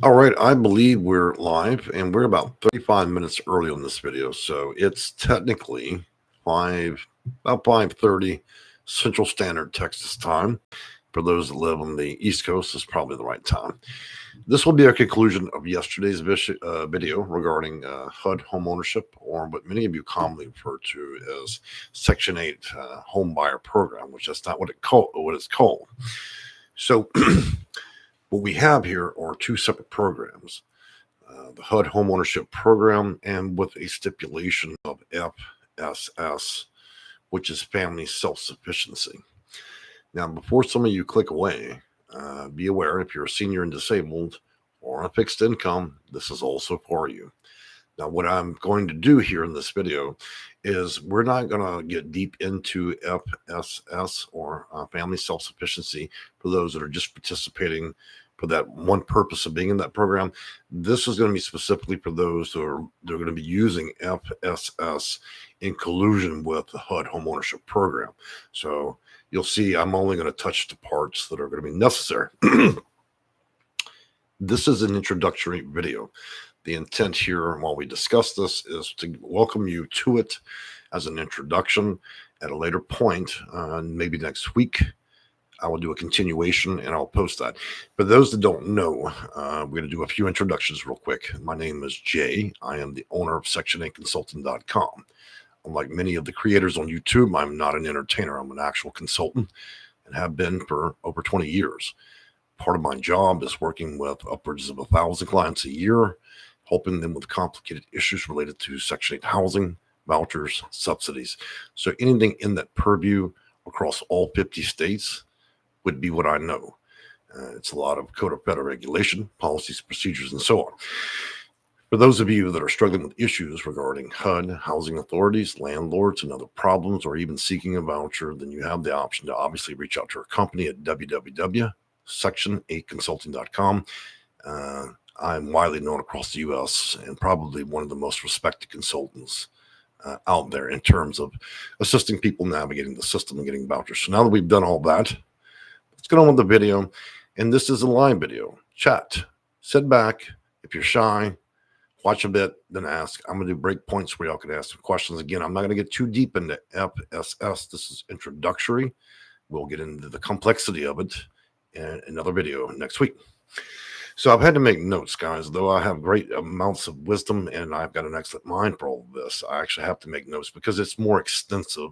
All right, I believe we're live and we're about 35 minutes early on this video. So it's technically about 5:30 Central Standard Texas time. For those that live on the East Coast, is probably the right time. This will be a conclusion of yesterday's video regarding HUD homeownership, or what many of you commonly refer to as Section 8 home buyer program, which is not what it's called. So what we have here are two separate programs, the HUD homeownership program and with a stipulation of FSS, which is Family Self-Sufficiency. Now, before some of you click away, be aware if you're a senior and disabled or on a fixed income, this is also for you. Now, what I'm going to do here in this video is we're not going to get deep into FSS or Family Self-Sufficiency for those that are just participating for that one purpose of being in that program. This is going to be specifically for those they're going to be using FSS in collusion with the HUD homeownership program. So you'll see I'm only going to touch the parts that are going to be necessary. This is an introductory video. The intent here while we discuss this is to welcome you to it as an introduction. At a later point, maybe next week, I will do a continuation and I'll post that. For those that don't know, we're going to do a few introductions real quick. My name is Jay. I am the owner of Section8Consulting.com. Unlike many of the creators on YouTube, I'm not an entertainer. I'm an actual consultant and have been for over 20 years. Part of my job is working with upwards of 1,000 clients a year, helping them with complicated issues related to Section 8 housing, vouchers, subsidies. So anything in that purview across all 50 states would be what I know. It's a lot of code of federal regulation, policies, procedures, and so on. For those of you that are struggling with issues regarding HUD, housing authorities, landlords, and other problems, or even seeking a voucher, then you have the option to obviously reach out to our company at www.Section8Consulting.com. I'm widely known across the U.S. and probably one of the most respected consultants out there in terms of assisting people navigating the system and getting vouchers. So now that we've done all that, let's get on with the video. And this is a live video. Chat. Sit back. If you're shy, watch a bit, then ask. I'm going to do break points where y'all can ask some questions. Again, I'm not going to get too deep into FSS. This is introductory. We'll get into the complexity of it in another video next week. So I've had to make notes, guys. Though I have great amounts of wisdom and I've got an excellent mind for all of this, I actually have to make notes because it's more extensive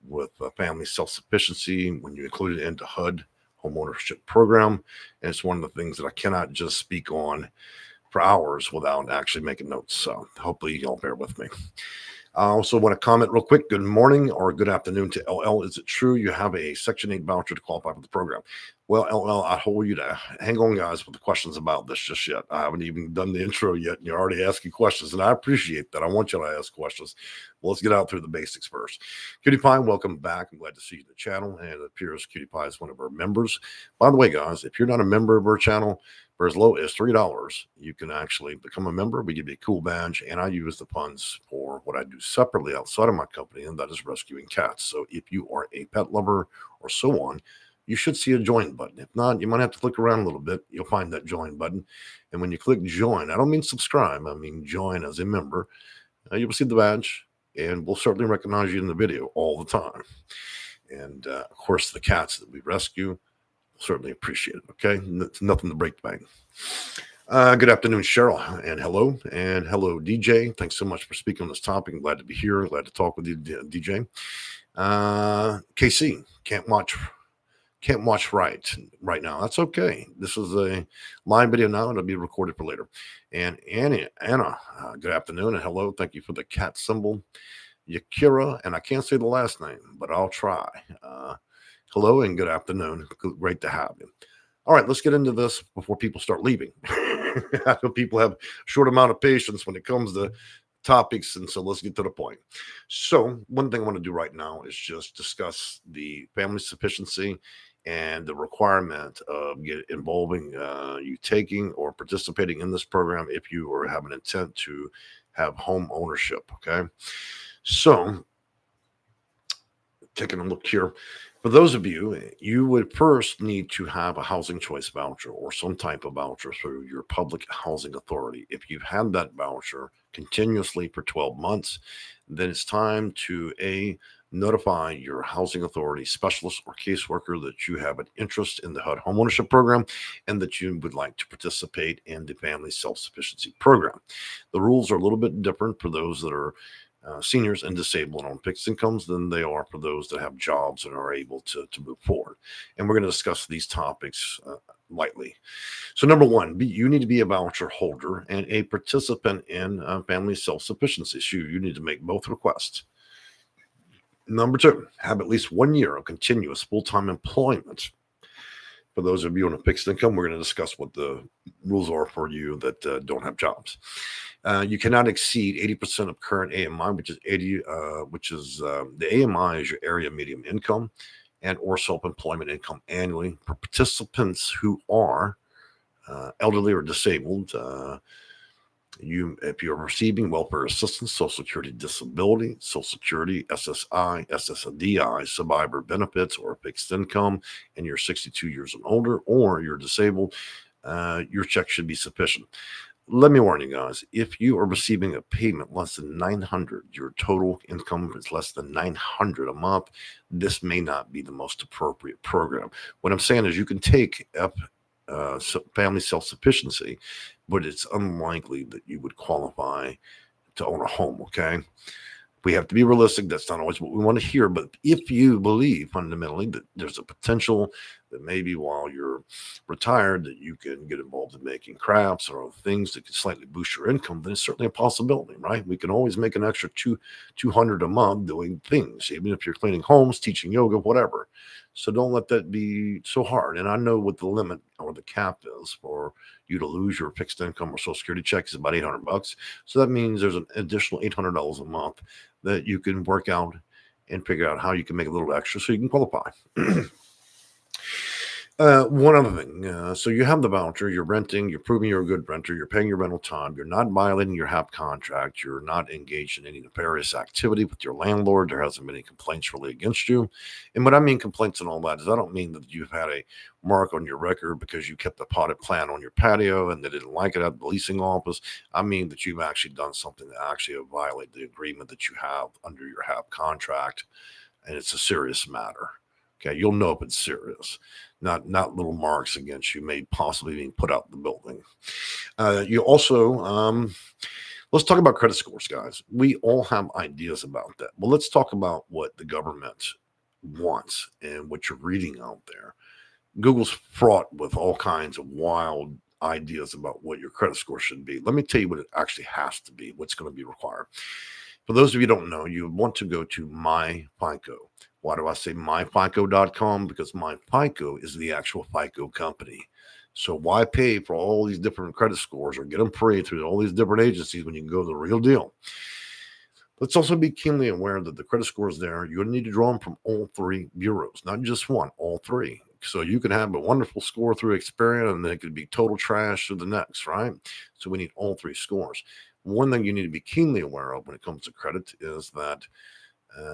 with family self-sufficiency when you include it into HUD homeownership program. And it's one of the things that I cannot just speak on for hours without actually making notes. So hopefully you'll bear with me. I also want to comment real quick. Good morning or good afternoon to LL. Is it true you have a Section 8 voucher to qualify for the program? Well, LL, I hold you to hang on, guys, with the questions about this just yet. I haven't even done the intro yet, and you're already asking questions, and I appreciate that. I want you to ask questions. Well, let's get out through the basics first. Cutie Pie, welcome back. I'm glad to see you in the channel, and it appears Cutie Pie is one of our members. By the way, guys, if you're not a member of our channel, for as low as $3, you can actually become a member. We give you a cool badge, and I use the funds for what I do separately outside of my company, and that is rescuing cats. So if you are a pet lover or so on, you should see a join button. If not, you might have to click around a little bit. You'll find that join button. And when you click join, I don't mean subscribe. I mean join as a member. You'll receive the badge, and we'll certainly recognize you in the video all the time. And, of course, the cats that we rescue, certainly appreciate it. Okay, it's nothing to break the bank. Good afternoon, Cheryl, and hello DJ. Thanks so much for speaking on this topic. I'm glad to be here. Glad to talk with you, DJ. KC can't watch right now. That's okay. This is a live video now. It'll be recorded for later. And Anna, good afternoon and hello. Thank you for the cat symbol. Yakira, and I can't say the last name, but I'll try. Hello and good afternoon. Great to have you. All right, let's get into this before people start leaving. I know people have a short amount of patience when it comes to topics, and so let's get to the point. So one thing I want to do right now is just discuss the family sufficiency and the requirement of involving you taking or participating in this program if you or have an intent to have home ownership. Okay, so taking a look here. For those of you, you would first need to have a housing choice voucher or some type of voucher through your public housing authority. If you've had that voucher continuously for 12 months, then it's time to notify your housing authority specialist or caseworker that you have an interest in the HUD homeownership program and that you would like to participate in the Family Self-Sufficiency program. The rules are a little bit different for those that are seniors and disabled on fixed incomes than they are for those that have jobs and are able to move forward. And we're going to discuss these topics lightly. So, number one, you need to be a voucher holder and a participant in Family Self-Sufficiency. So you need to make both requests. Number two, have at least 1 year of continuous full-time employment. For those of you on a fixed income, we're going to discuss what the rules are for you that don't have jobs. You cannot exceed 80% of current AMI, which is the AMI is your area median income and or self-employment income annually. For participants who are elderly or disabled, if you're receiving welfare assistance, Social Security disability, Social Security, SSI, SSDI, survivor benefits, or fixed income, and you're 62 years and older, or you're disabled, your check should be sufficient. Let me warn you guys, if you are receiving a payment less than 900, your total income is less than 900 a month, this may not be the most appropriate program. What I'm saying is you can take Family Self-Sufficiency, but it's unlikely that you would qualify to own a home, okay? We have to be realistic. That's not always what we want to hear. But if you believe fundamentally that there's a potential that maybe while you're retired that you can get involved in making crafts or other things that can slightly boost your income, then it's certainly a possibility, right? We can always make an extra $200 a month doing things, even if you're cleaning homes, teaching yoga, whatever. So don't let that be so hard. And I know what the limit or the cap is for you to lose your fixed income or Social Security check is about $800. So that means there's an additional $800 a month that you can work out and figure out how you can make a little extra so you can qualify. One other thing. So you have the voucher, you're renting, you're proving you're a good renter, you're paying your rental time, you're not violating your HAP contract, you're not engaged in any nefarious activity with your landlord, there hasn't been any complaints really against you. And what I mean complaints and all that is I don't mean that you've had a mark on your record because you kept the potted plant on your patio and they didn't like it at the leasing office. I mean that you've actually done something that actually violate the agreement that you have under your HAP contract, and it's a serious matter. Okay, you'll know if it's serious, not little marks against you may possibly being put out the building. You also, let's talk about credit scores, guys. We all have ideas about that. Well, let's talk about what the government wants and what you're reading out there. Google's fraught with all kinds of wild ideas about what your credit score should be. Let me tell you what it actually has to be, what's going to be required. For those of you who don't know, you want to go to MyFICO. Why do I say myfico.com? Because MyFICO is the actual FICO company. So why pay for all these different credit scores or get them free through all these different agencies when you can go to the real deal? Let's also be keenly aware that the credit scores there, you need to draw them from all three bureaus, not just one, all three. So you can have a wonderful score through Experian and then it could be total trash through the next, right? So we need all three scores. One thing you need to be keenly aware of when it comes to credit is that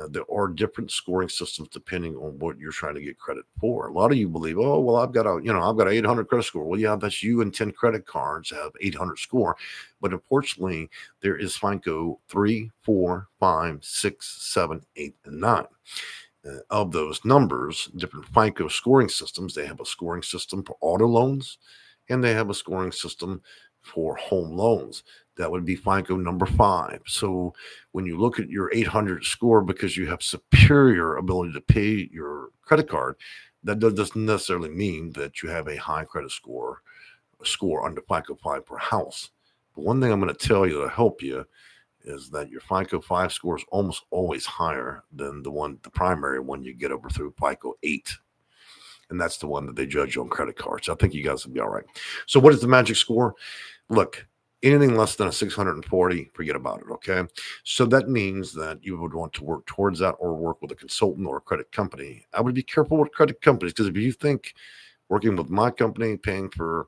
there are different scoring systems depending on what you're trying to get credit for. A lot of you believe, oh, well, I've got an 800 credit score. Well, yeah, that's you and 10 credit cards have 800 score. But unfortunately, there is FICO 3, 4, 5, 6, 7, 8, and 9. Of those numbers, different FICO scoring systems, they have a scoring system for auto loans and they have a scoring system for home loans. That would be FICO number 5. So when you look at your 800 score because you have superior ability to pay your credit card, that doesn't necessarily mean that you have a high credit score under FICO 5 per house. But one thing I'm going to tell you to help you is that your FICO 5 score is almost always higher than the primary one you get over through FICO 8. And that's the one that they judge you on credit cards. I think you guys will be all right. So what is the magic score? Look, anything less than a 640, forget about it, okay? So that means that you would want to work towards that or work with a consultant or a credit company. I would be careful with credit companies because if you think working with my company, paying for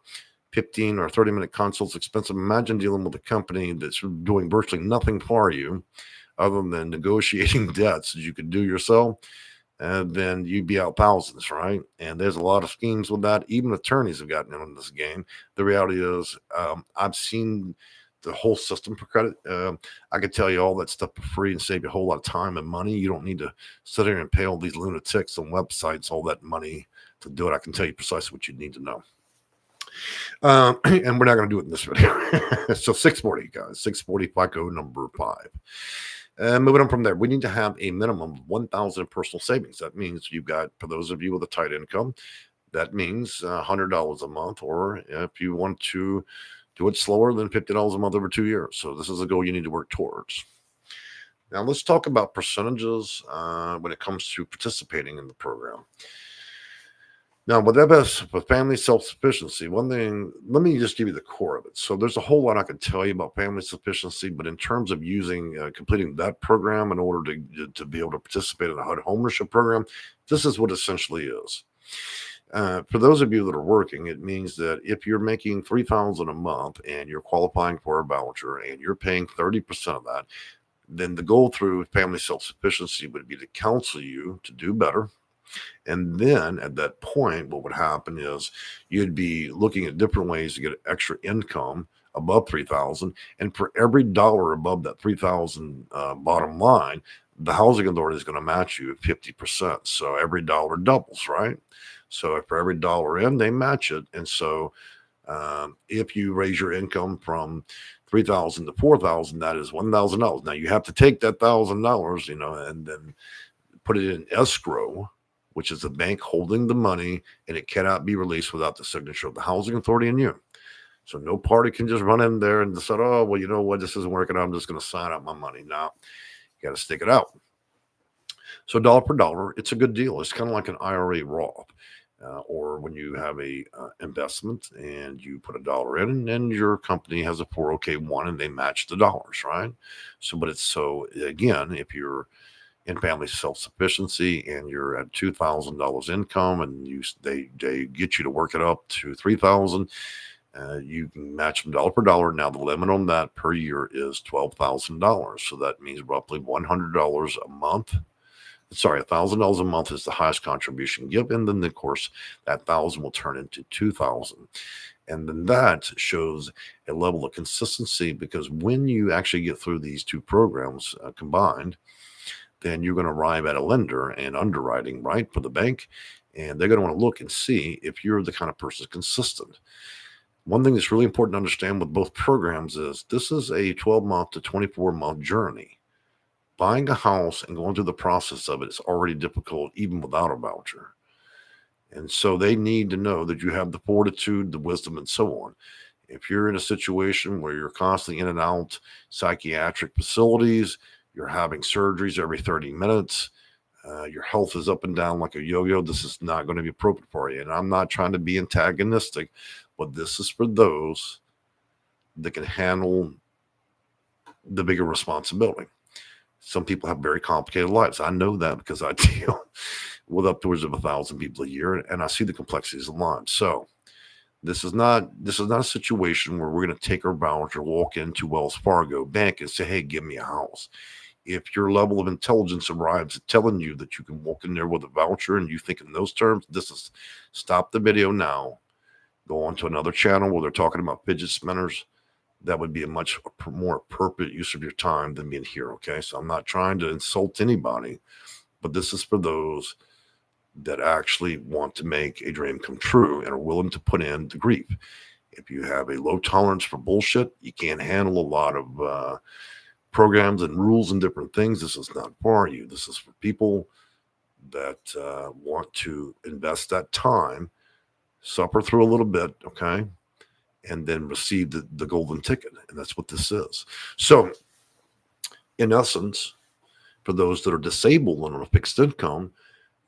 15 or 30-minute consults expensive, imagine dealing with a company that's doing virtually nothing for you other than negotiating debts that you could do yourself. then you'd be out thousands, right? And there's a lot of schemes with that. Even attorneys have gotten in this game. The reality is, I've seen the whole system for credit. I could tell you all that stuff for free and save you a whole lot of time and money. You don't need to sit here and pay all these lunatics on websites all that money to do it. I can tell you precisely what you need to know. And we're not going to do it in this video. So 640, guys, 640 FICO number 5. Moving on from there, we need to have a minimum of 1,000 personal savings. That means you've got, for those of you with a tight income, that means $100 a month, or if you want to do it slower, than $50 a month over 2 years. So this is a goal you need to work towards. Now let's talk about percentages when it comes to participating in the program. Now, with family self-sufficiency, one thing, let me just give you the core of it. So there's a whole lot I could tell you about family sufficiency, but in terms of completing that program in order to be able to participate in the HUD homeownership program, this is what it essentially is. For those of you that are working, it means that if you're making $3,000 a month and you're qualifying for a voucher and you're paying 30% of that, then the goal through family self-sufficiency would be to counsel you to do better. And then at that point, what would happen is you'd be looking at different ways to get extra income above 3,000. And for every dollar above that 3,000 bottom line, the housing authority is going to match you at 50%. So every dollar doubles, right? So for every dollar in, they match it. And so if you raise your income from 3,000 to 4,000, that is $1,000. Now you have to take that $1,000, and then put it in escrow, which is the bank holding the money, and it cannot be released without the signature of the housing authority and you. So no party can just run in there and decide, oh, well, you know what, this isn't working. I'm just going to sign out my money. No, you got to stick it out. So dollar per dollar, it's a good deal. It's kind of like an IRA Roth. Or when you have a investment and you put $1 in, and then your company has a 401k and they match the dollars, right? So again, if you're in family self-sufficiency and you're at $2,000 income and they get you to work it up to 3,000, you can match them dollar per dollar. Now the limit on that per year is $12,000. So that means roughly $100 a month. Sorry, $1,000 a month is the highest contribution given. Then of course that 1,000 will turn into 2,000. And then that shows a level of consistency, because when you actually get through these two programs combined, then you're going to arrive at a lender and underwriting, right, for the bank. And they're going to want to look and see if you're the kind of person that's consistent. One thing that's really important to understand with both programs is this is a 12-month to 24-month journey. Buying a house and going through the process of it is already difficult, even without a voucher. And so they need to know that you have the fortitude, the wisdom, and so on. If you're in a situation where you're constantly in and out psychiatric facilities, you're having surgeries every 30 minutes, your health is up and down like a yo-yo, this is not going to be appropriate for you. And I'm not trying to be antagonistic, but this is for those that can handle the bigger responsibility. Some people have very complicated lives. I know that because I deal with upwards of 1,000 people a year, and I see the complexities of lives. So this is not a situation where we're going to take our voucher, walk into Wells Fargo Bank and say, hey, give me a house. If your level of intelligence arrives at telling you that you can walk in there with a voucher and you think in those terms, stop the video now, go on to another channel where they're talking about fidget spinners. That would be a much more appropriate use of your time than being here, okay? So I'm not trying to insult anybody, but this is for those that actually want to make a dream come true and are willing to put in the grief. If you have a low tolerance for bullshit, you can't handle a lot of programs and rules and different things, this is not for you. This is for people that want to invest that time, suffer through a little bit, okay, and then receive the golden ticket. And that's what this is. So in essence, for those that are disabled and on a fixed income,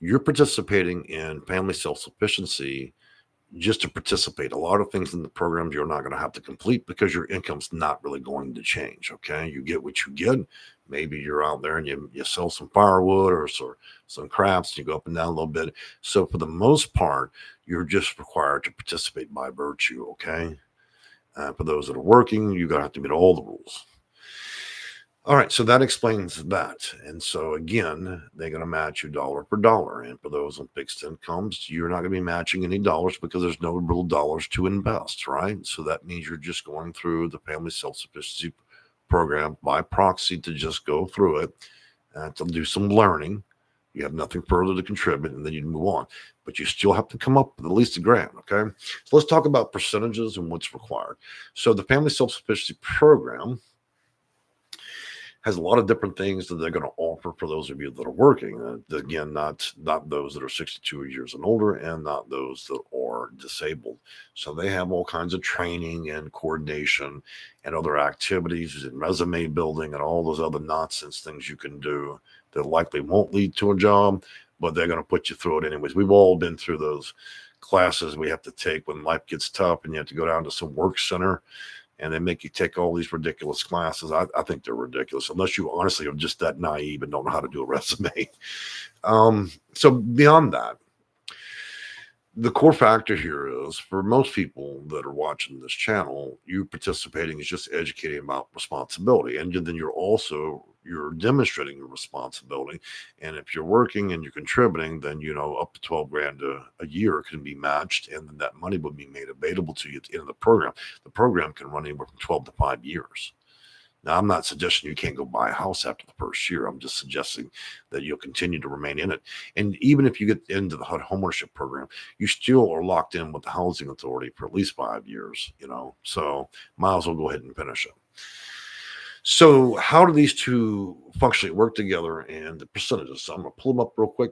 you're participating in family self-sufficiency just to participate. A lot of things in the programs you're not going to have to complete because your income's not really going to change, okay? You get what you get. Maybe you're out there and you sell some firewood or some crafts, and you go up and down a little bit. So for the most part, you're just required to participate by virtue, okay? For those that are working, you're going to have to meet all the rules. All right, so that explains that. And so again, they're going to match you dollar per dollar. And for those on fixed incomes, you're not going to be matching any dollars because there's no real dollars to invest, right? So that means you're just going through the Family Self-Sufficiency Program by proxy to just go through it, to do some learning. You have nothing further to contribute, and then you move on. But you still have to come up with at least $1,000, okay? So let's talk about percentages and what's required. So the Family Self-Sufficiency Program has a lot of different things that they're going to offer for those of you that are working. Again, not those that are 62 years and older, and not those that are disabled. So they have all kinds of training and coordination and other activities and resume building and all those other nonsense things you can do that likely won't lead to a job, but they're going to put you through it anyways. We've all been through those classes we have to take when life gets tough and you have to go down to some work center and they make you take all these ridiculous classes. I think they're ridiculous, unless you honestly are just that naive and don't know how to do a resume. So beyond that, the core factor here is, for most people that are watching this channel, you participating is just educating about responsibility. And then you're demonstrating your responsibility. And if you're working and you're contributing, then, up to $12,000 a year can be matched. And then that money will be made available to you at the end of the program. The program can run anywhere from 12 to 5 years. Now, I'm not suggesting you can't go buy a house after the first year. I'm just suggesting that you'll continue to remain in it. And even if you get into the HUD homeownership program, you still are locked in with the housing authority for at least 5 years, so might as well go ahead and finish it. So how do these two functionally work together and the percentages? So I'm going to pull them up real quick.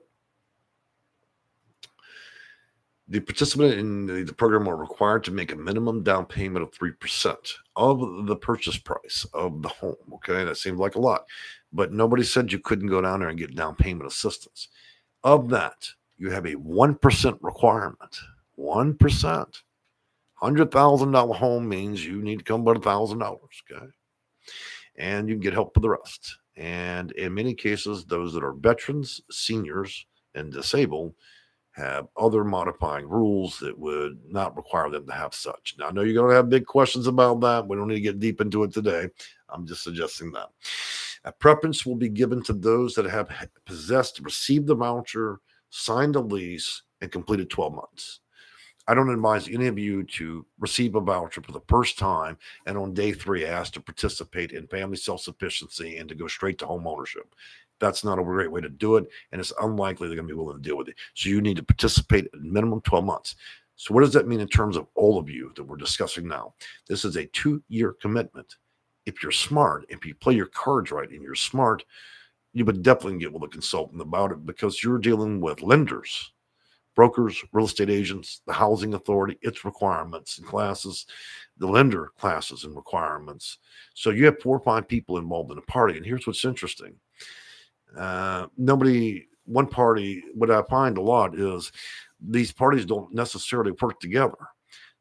The participant in the program are required to make a minimum down payment of 3% of the purchase price of the home. Okay, that seems like a lot, but nobody said you couldn't go down there and get down payment assistance. Of that, you have a 1% requirement. 1%. $100,000 home means you need to come with $1,000. Okay, and you can get help with the rest. And in many cases, those that are veterans, seniors, and disabled have other modifying rules that would not require them to have such. Now, I know you're going to have big questions about that. We don't need to get deep into it today. I'm just suggesting that. A preference will be given to those that have received the voucher, signed a lease, and completed 12 months. I don't advise any of you to receive a voucher for the first time and on day 3 ask to participate in family self-sufficiency and to go straight to home ownership. That's not a great way to do it, and it's unlikely they're going to be willing to deal with it. So you need to participate at minimum 12 months. So what does that mean in terms of all of you that we're discussing now? This is a 2-year commitment. If you're smart, if you play your cards right and you're smart, you would definitely get with a consultant about it, because you're dealing with lenders, brokers, real estate agents, the housing authority, its requirements and classes, the lender classes and requirements. So you have 4 or 5 people involved in a party. And here's what's interesting. One party, what I find a lot is these parties don't necessarily work together.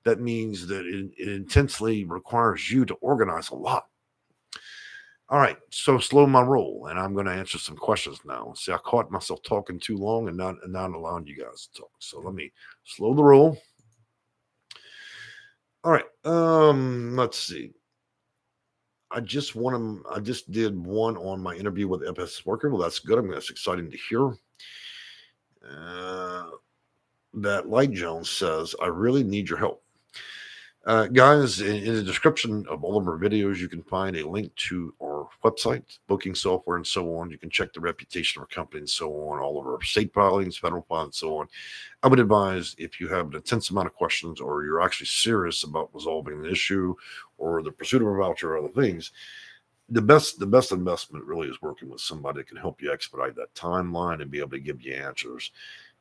That means that it intensely requires you to organize a lot. All right, so slow my roll, and I'm going to answer some questions now. See, I caught myself talking too long and not allowing you guys to talk. So let me slow the roll. All right, let's see. I just did one on my interview with FSS Worker. Well, that's good. That's exciting to hear. That Light Jones says, I really need your help. Guys, in the description of all of our videos, you can find a link to our website, booking software, and so on. You can check the reputation of our company and so on, all of our state filings, federal filings, and so on. I would advise, if you have an intense amount of questions or you're actually serious about resolving an issue or the pursuit of a voucher or other things, the best investment really is working with somebody that can help you expedite that timeline and be able to give you answers.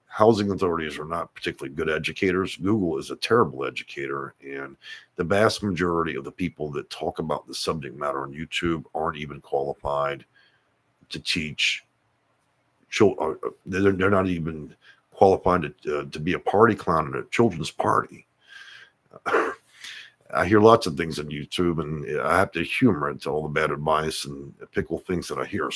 Housing authorities are not particularly good educators. Google is a terrible educator, and the vast majority of the people that talk about the subject matter on YouTube aren't even qualified to teach. They're not even qualified to be a party clown at a children's party. I hear lots of things on YouTube, and I have to humor it to all the bad advice and pickle things that I hear.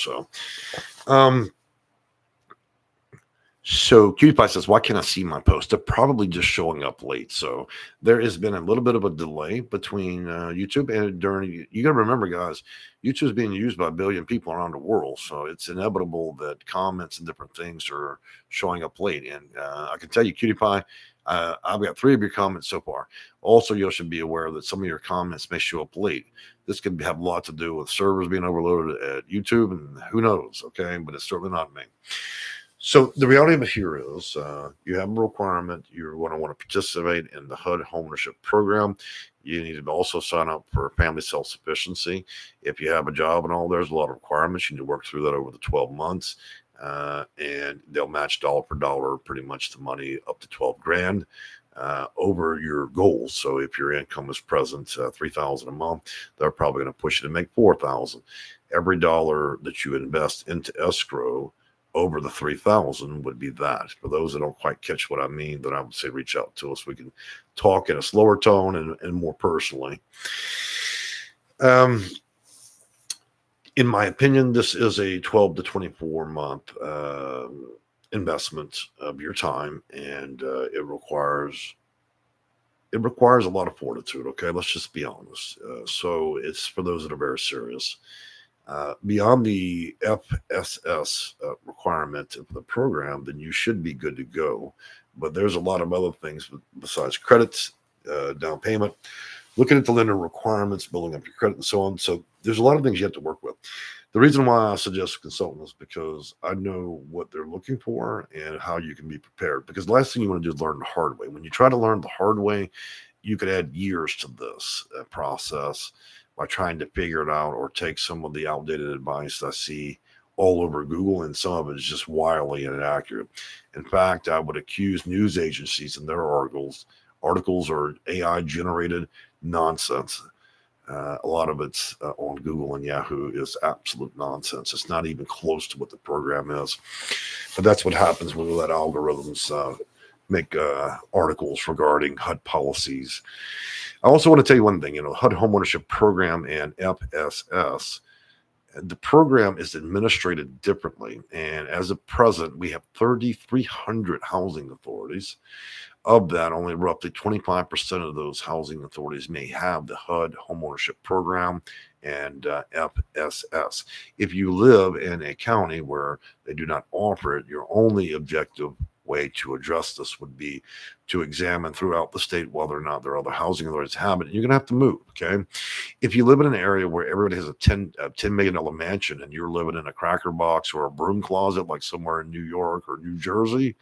So Cutie Pie says, why can't I see my post? They're probably just showing up late. So there has been a little bit of a delay between YouTube and during. You got to remember, guys, YouTube is being used by a billion people around the world. So it's inevitable that comments and different things are showing up late. And I can tell you, Cutie Pie, I've got 3 of your comments so far. Also, you should be aware that some of your comments may show up late. This could have a lot to do with servers being overloaded at YouTube, and who knows, okay? But it's certainly not me. So the reality of it here is you have a requirement. You're going to want to participate in the HUD Homeownership Program. You need to also sign up for Family Self-Sufficiency. If you have a job and all, there's a lot of requirements. You need to work through that over the 12 months. And they'll match dollar per dollar pretty much the money up to 12 grand over your goals. So if your income is present $3,000 a month, they're probably going to push you to make $4,000. Every dollar that you invest into escrow over the 3,000 would be that. For those that don't quite catch what I mean, then I would say reach out to us. We can talk in a slower tone and more personally. In my opinion, this is a 12 to 24 month investment of your time, and it requires a lot of fortitude. Okay, let's just be honest. So it's for those that are very serious. Beyond the FSS requirement of the program, then you should be good to go. But there's a lot of other things besides credits, down payment, looking at the lender requirements, building up your credit, and so on. So there's a lot of things you have to work with. The reason why I suggest a consultant is because I know what they're looking for and how you can be prepared. Because the last thing you want to do is learn the hard way. When you try to learn the hard way, you could add years to this process by trying to figure it out or take some of the outdated advice I see all over Google, and some of it is just wildly inaccurate. In fact, I would accuse news agencies and their articles are AI generated nonsense. A lot of it's on Google and Yahoo is absolute nonsense. It's not even close to what the program is. But that's what happens when we let algorithms make articles regarding HUD policies. I also want to tell you one thing, HUD Homeownership Program and FSS, the program is administrated differently. And as of present, we have 3,300 housing authorities. Of that, only roughly 25% of those housing authorities may have the HUD Homeownership Program and FSS. If you live in a county where they do not offer it, your only objective way to address this would be to examine throughout the state whether or not there are other housing authorities have it. You're going to have to move, okay? If you live in an area where everybody has a $10 million mansion and you're living in a cracker box or a broom closet like somewhere in New York or New Jersey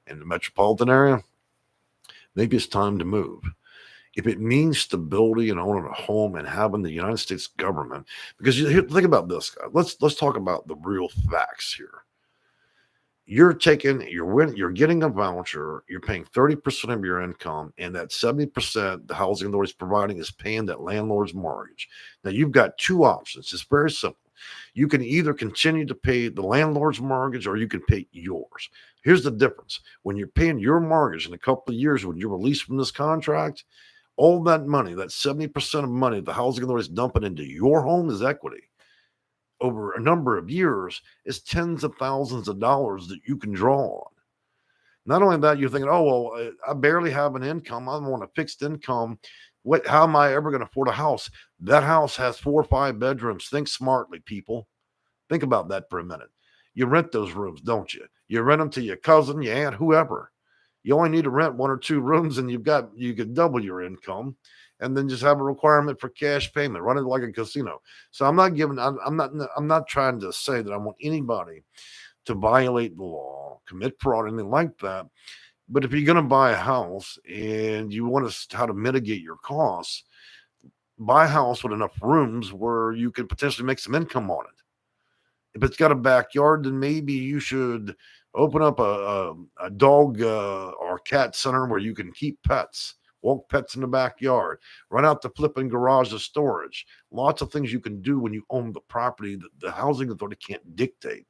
in the metropolitan area, maybe it's time to move. If it means stability and owning a home and having the United States government, because think about this, guys. Let's talk about the real facts here. You're getting a voucher, you're paying 30% of your income, and that 70% the housing authority is providing is paying that landlord's mortgage. Now you've got 2 options. It's very simple. You can either continue to pay the landlord's mortgage or you can pay yours. Here's the difference. When you're paying your mortgage in a couple of years, when you're released from this contract, all that money, that 70% of money the housing authority is dumping into your home as equity over a number of years is tens of thousands of dollars that you can draw on. Not only that, you're thinking, oh, well, I barely have an income. I'm on a fixed income. How am I ever going to afford a house? That house has 4 or 5 bedrooms. Think smartly, people. Think about that for a minute. You rent those rooms, don't you? You rent them to your cousin, your aunt, whoever. You only need to rent 1 or 2 rooms and you could double your income, and then just have a requirement for cash payment. Run it like a casino. So I'm not trying to say that I want anybody to violate the law, commit fraud, anything like that. But if you're going to buy a house and you want how to mitigate your costs, buy a house with enough rooms where you can potentially make some income on it. If it's got a backyard, then maybe you should open up a dog or cat center where you can keep pets, walk pets in the backyard, run out the flipping garage of storage. Lots of things you can do when you own the property that the housing authority can't dictate.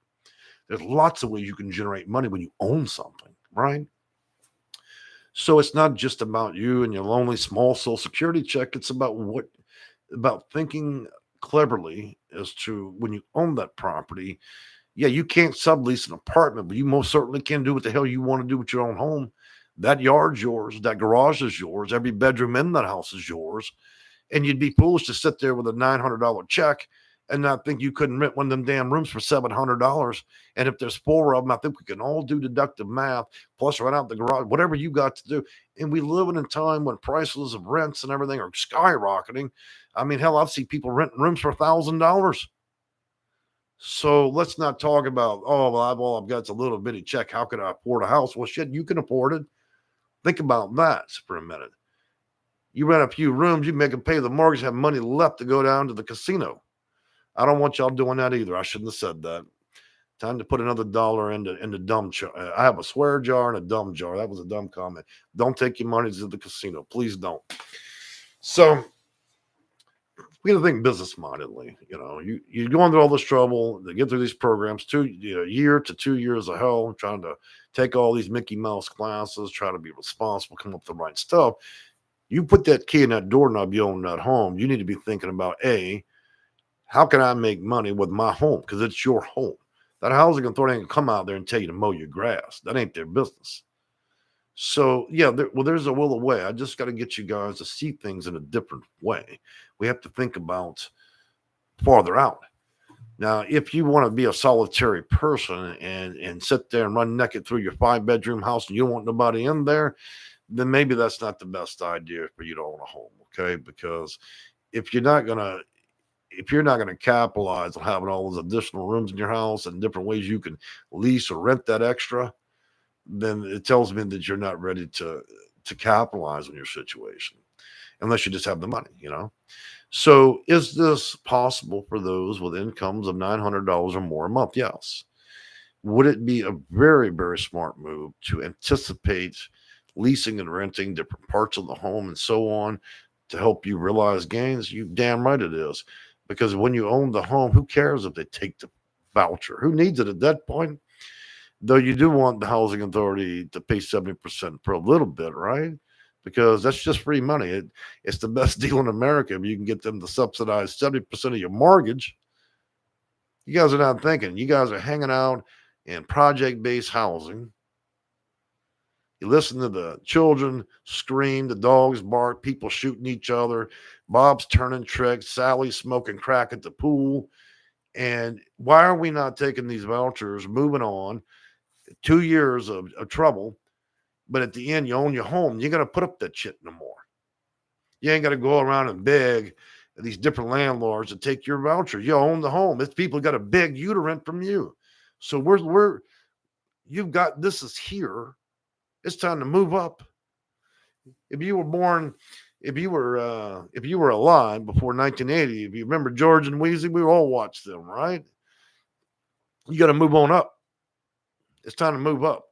There's lots of ways you can generate money when you own something, right? So it's not just about you and your lonely small Social Security check. It's about thinking cleverly as to when you own that property, Yeah, you can't sublease an apartment, but you most certainly can do what the hell you want to do with your own home. That yard's yours. That garage is yours. Every bedroom in that house is yours. And you'd be foolish to sit there with a $900 check and not think you couldn't rent one of them damn rooms for $700. And if there's four of them, I think we can all do deductive math, plus rent out the garage, whatever you got to do. And we live in a time when prices of rents and everything are skyrocketing. I mean, hell, I've seen people renting rooms for $1,000. So let's not talk about, oh, well, all I've got is a little bitty check. How can I afford a house? Well, shit, you can afford it. Think about that for a minute. You rent a few rooms, you make them pay the mortgage, have money left to go down to the casino. I don't want y'all doing that either. I shouldn't have said that. Time to put another dollar into dumb jar. I have a swear jar and a dumb jar. That was a dumb comment. Don't take your money to the casino. Please don't. So we got to think business mindedly. You know, you're going through all this trouble to get through these programs, a year to 2 years of hell, trying to take all these Mickey Mouse classes, try to be responsible, come up with the right stuff. You put that key in that doorknob, you own that home. You need to be thinking about how can I make money with my home? Because it's your home. That housing authority ain't gonna come out there and tell you to mow your grass. That ain't their business. So yeah, there's a will a way. I just got to get you guys to see things in a different way. We have to think about farther out. Now, if you want to be a solitary person and sit there and run naked through your 5-bedroom house and you don't want nobody in there, then maybe that's not the best idea for you to own a home, okay? Because if you're not gonna capitalize on having all those additional rooms in your house and different ways you can lease or rent that extra, then it tells me that you're not ready to capitalize on your situation, unless you just have the money, you know. So, is this possible for those with incomes of $900 or more a month? Yes. Would it be a very, very smart move to anticipate leasing and renting different parts of the home and so on to help you realize gains? You damn right it is. Because when you own the home, who cares if they take the voucher? Who needs it at that point? Though you do want the housing authority to pay 70% for a little bit, right? Because that's just free money. It's the best deal in America if you can get them to subsidize 70% of your mortgage. You guys are not thinking. You guys are hanging out in project-based housing. You listen to the children scream, the dogs bark, people shooting each other, Bob's turning tricks, Sally's smoking crack at the pool. And why are we not taking these vouchers, moving on? 2 years of trouble, but at the end, you own your home. You got to put up that shit no more. You ain't got to go around and beg these different landlords to take your voucher. You own the home. It's people got to beg you to rent from you. So you've got, this is here. It's time to move up. If you were alive before 1980, if you remember George and Wheezy, we all watched them, right? You got to move on up. It's time to move up.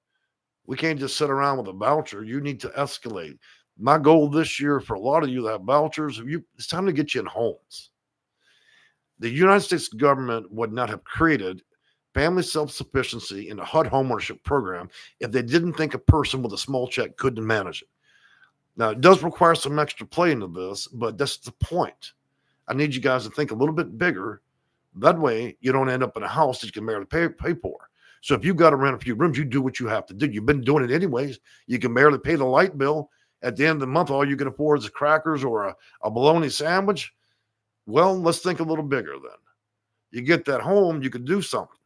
We can't just sit around with a voucher. You need to escalate. My goal this year for a lot of you that have vouchers, it's time to get you in homes. The United States government would not have created Family Self-Sufficiency in the HUD Homeownership Program if they didn't think a person with a small check couldn't manage it. Now, it does require some extra play into this, but that's the point. I need you guys to think a little bit bigger. That way, you don't end up in a house that you can barely pay for. So if you've got to rent a few rooms, you do what you have to do. You've been doing it anyways. You can barely pay the light bill. At the end of the month, all you can afford is crackers or a bologna sandwich. Well, let's think a little bigger then. You get that home, you can do something,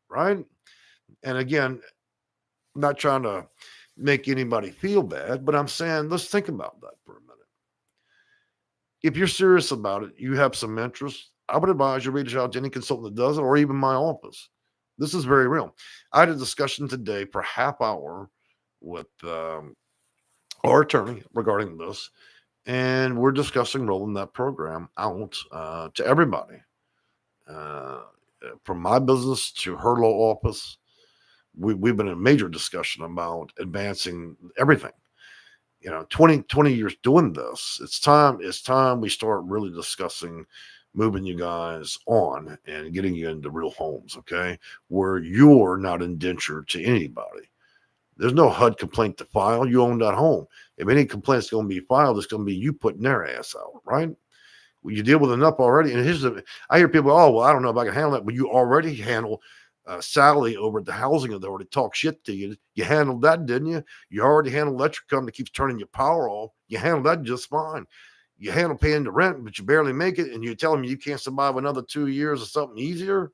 right? And again, I'm not trying to make anybody feel bad, but I'm saying let's think about that for a minute. If you're serious about it, you have some interest, I would advise you reach out to any consultant that does it or even my office. This is very real. I had a discussion today for a half hour with our attorney regarding this, and we're discussing rolling that program out to everybody, from my business to her law office. We've been in a major discussion about advancing everything. 20 years doing this. It's time we start really discussing moving you guys on and getting you into real homes, okay? Where you're not indentured to anybody. There's no HUD complaint to file. You own that home. If any complaint's going to be filed, it's going to be you putting their ass out, right? Well, you deal with enough already. And I hear people, oh, well, I don't know if I can handle that. But you already handle Sally over at the housing authority talked shit to you. You handled that, didn't you? You already handled electric company keeps turning your power off. You handled that just fine. You handle paying the rent, but you barely make it, and you tell them you can't survive another 2 years or something easier.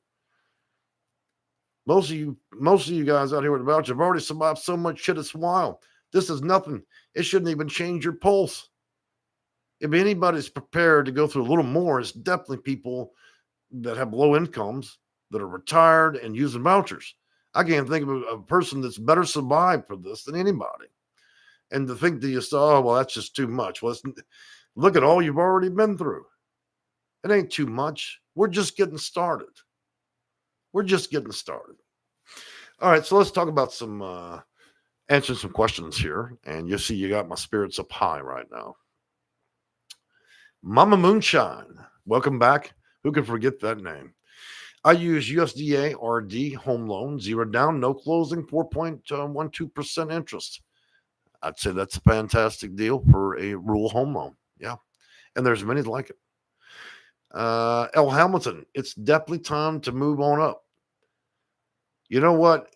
Most of you guys out here with the voucher have already survived so much shit. It's wild. This is nothing. It shouldn't even change your pulse. If anybody's prepared to go through a little more, it's definitely people that have low incomes, that are retired and using vouchers. I can't think of a person that's better survived for this than anybody. And to think that you say, oh, well, that's just too much. Well, look at all you've already been through. It ain't too much. We're just getting started. We're just getting started. All right, so let's talk about answering some questions here. And you see, you got my spirits up high right now. Mama Moonshine, welcome back. Who can forget that name? I use USDA RD home loan, 0 down, no closing, 4.12% interest. I'd say that's a fantastic deal for a rural home loan. Yeah. And there's many like it. L. Hamilton, it's definitely time to move on up. You know what?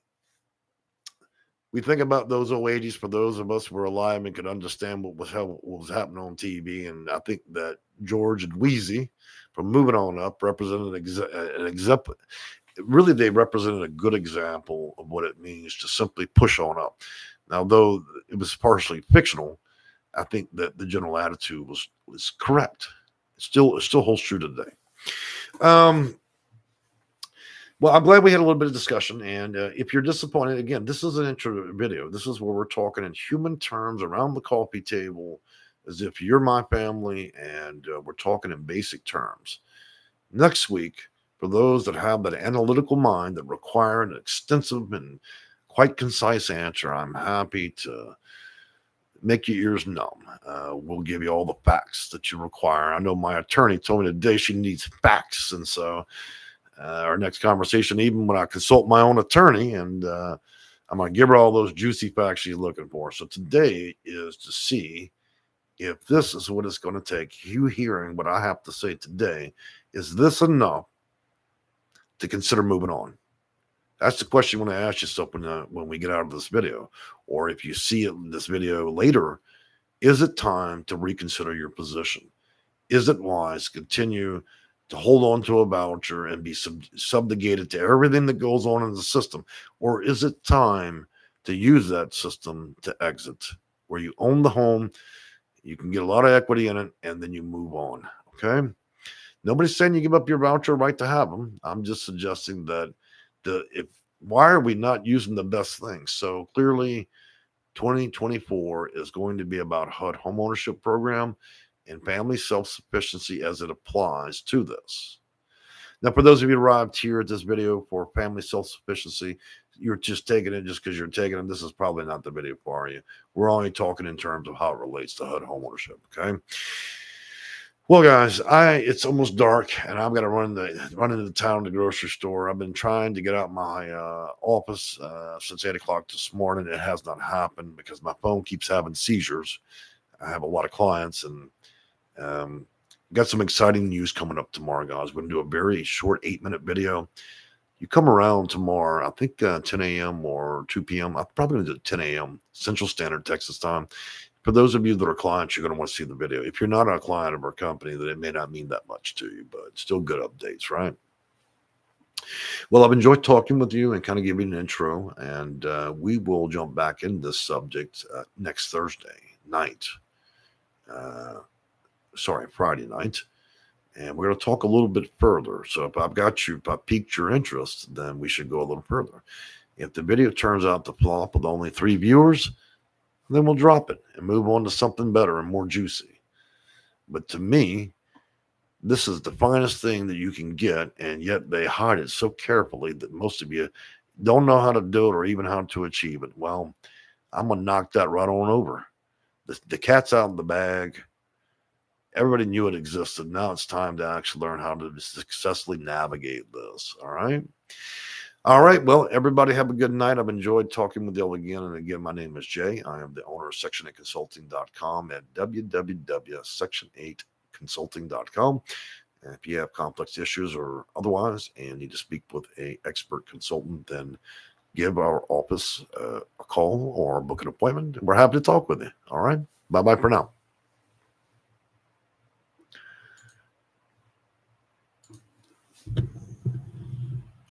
We think about those old 80s for those of us who were alive and could understand what was happening on TV. And I think that George and Wheezy from Moving On Up represented an example. Really, they represented a good example of what it means to simply push on up. Now, though it was partially fictional, I think that the general attitude was correct. It still holds true today. Well, I'm glad we had a little bit of discussion. And if you're disappointed, again, this is an intro video. This is where we're talking in human terms around the coffee table, as if you're my family, and we're talking in basic terms. Next week, for those that have that analytical mind that require an extensive and quite concise answer, I'm happy to make your ears numb. We'll give you all the facts that you require. I know my attorney told me today she needs facts, and so our next conversation, even when I consult my own attorney, and I'm going to give her all those juicy facts she's looking for. So today is to see if this is what it's going to take. You hearing what I have to say today, is this enough to consider moving on? That's the question you want to ask yourself when we get out of this video. Or if you see it in this video later, is it time to reconsider your position? Is it wise to continue to hold on to a voucher and be subjugated to everything that goes on in the system? Or is it time to use that system to exit, where you own the home, you can get a lot of equity in it, and then you move on? Okay. Nobody's saying you give up your voucher right to have them. I'm just suggesting that why are we not using the best things? So clearly 2024 is going to be about HUD Homeownership Program and family self-sufficiency as it applies to this. Now, for those of you who arrived here at this video for family self-sufficiency, you're just taking it just because you're taking it. This is probably not the video for you. We're only talking in terms of how it relates to HUD homeownership. Okay. Well, guys, it's almost dark, and I've got to run into the town to the grocery store. I've been trying to get out my office since 8 o'clock this morning. It has not happened because my phone keeps having seizures. I have a lot of clients, and got some exciting news coming up tomorrow, guys. We're going to do a very short 8-minute video. You come around tomorrow, I think 10 a.m. or 2 p.m. I'm probably going to do 10 a.m. Central Standard Texas time. For those of you that are clients, you're going to want to see the video. If you're not a client of our company, then it may not mean that much to you, but still good updates, right? Well, I've enjoyed talking with you and kind of giving an intro, and we will jump back into this subject next Thursday night. Friday night. And we're going to talk a little bit further. So if I piqued your interest, then we should go a little further. If the video turns out to flop with only 3 viewers, then we'll drop it and move on to something better and more juicy. But to me, this is the finest thing that you can get, and yet they hide it so carefully that most of you don't know how to do it or even how to achieve it. Well, I'm going to knock that right on over. The cat's out of the bag. Everybody knew it existed. Now it's time to actually learn how to successfully navigate this. All right. All right. Well, everybody have a good night. I've enjoyed talking with you all again. And again, my name is Jay. I am the owner of Section8Consulting.com at www.section8consulting.com. And if you have complex issues or otherwise and need to speak with an expert consultant, then give our office a call or book an appointment. We're happy to talk with you. All right. Bye-bye for now.